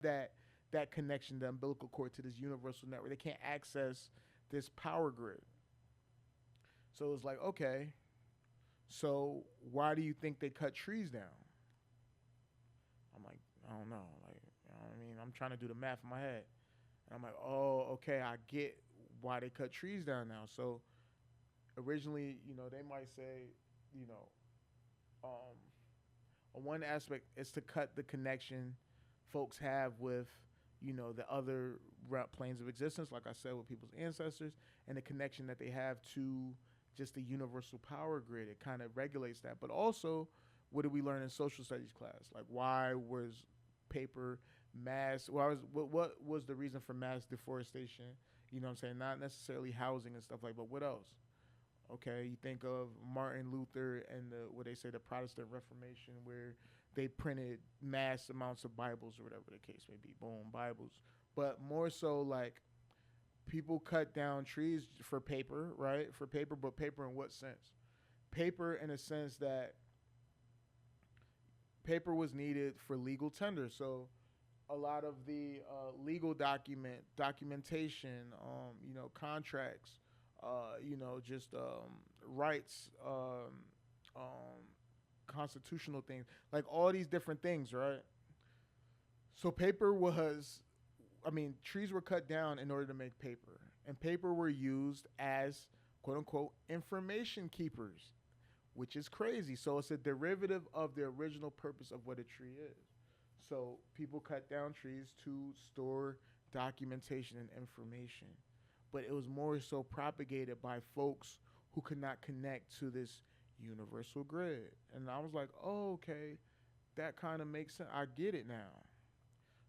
that that connection, the umbilical cord to this universal network. They can't access this power grid. So it's like, okay, so why do you think they cut trees down? I'm like, I don't know. Like, you know what I mean? I'm trying to do the math in my head. And I'm like, oh, okay, I get why they cut trees down now. So originally, they might say, you know, um, on one aspect is to cut the connection folks have with, the other planes of existence, like I said, with people's ancestors, and the connection that they have to just the universal power grid. It kind of regulates that. But also, what did we learn in social studies class? Like, why was paper mass? What was the reason for mass deforestation? You know what I'm saying? Not necessarily housing and stuff like, but what else? Okay, you think of Martin Luther and the what they say the Protestant Reformation, where they printed mass amounts of Bibles or whatever the case may be. Boom, Bibles. But more so, like people cut down trees for paper, right? For paper, but paper in what sense? Paper in a sense that paper was needed for legal tender. So a lot of the legal documentation, contracts, just rights, um, constitutional things, like all these different things, right? So paper was, I mean, trees were cut down in order to make paper, and paper were used as quote unquote information keepers, which is crazy. So it's a derivative of the original purpose of what a tree is. So people cut down trees to store documentation and information. But it was more so propagated by folks who could not connect to this universal grid. And I was like, oh, okay, that kind of makes sense. I get it now.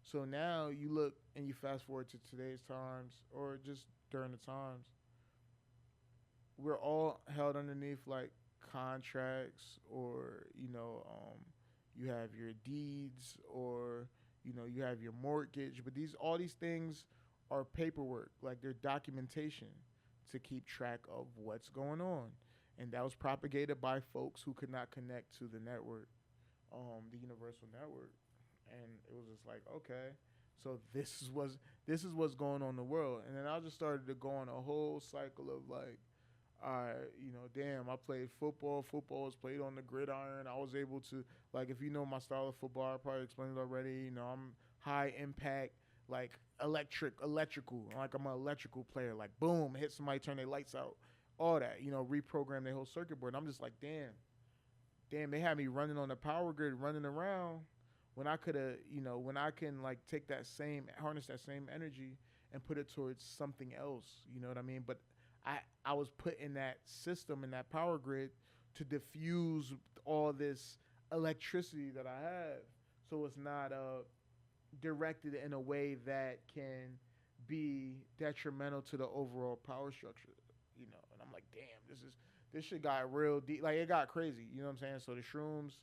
So now you look and you fast forward to today's times or just during the times, we're all held underneath like contracts or you have your deeds or you have your mortgage, but these all these things are paperwork, like they're documentation to keep track of what's going on. And that was propagated by folks who could not connect to the network, the universal network. And it was just like, okay, so this is what's going on in the world. And then I just started to go on a whole cycle of like, damn, I played football. Football was played on the gridiron. I was able to, like, if you know my style of football, I probably explained it already. I'm high impact, like electrical. Like I'm an electrical player. Like, boom, hit somebody, turn their lights out, all that. Reprogram their whole circuit board. And I'm just like, damn, they had me running on the power grid, running around when I could have, when I can like take that same, harness that same energy and put it towards something else. You know what I mean? But I was put in that system in that power grid to diffuse all this electricity that I have, so it's not directed in a way that can be detrimental to the overall power structure. And I'm like, damn, this shit got real deep. Like it got crazy. You know what I'm saying? So the shrooms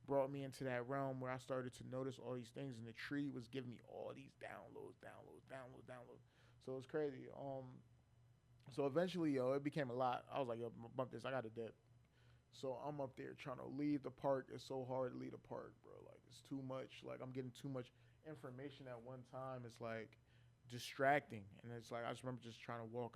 brought me into that realm where I started to notice all these things, and the tree was giving me all these downloads. So it's crazy. So eventually, it became a lot. I was like, yo, bump this. I got to dip. So I'm up there trying to leave the park. It's so hard to leave the park, bro. Like it's too much. Like I'm getting too much information at one time. It's like distracting, and it's like I just remember just trying to walk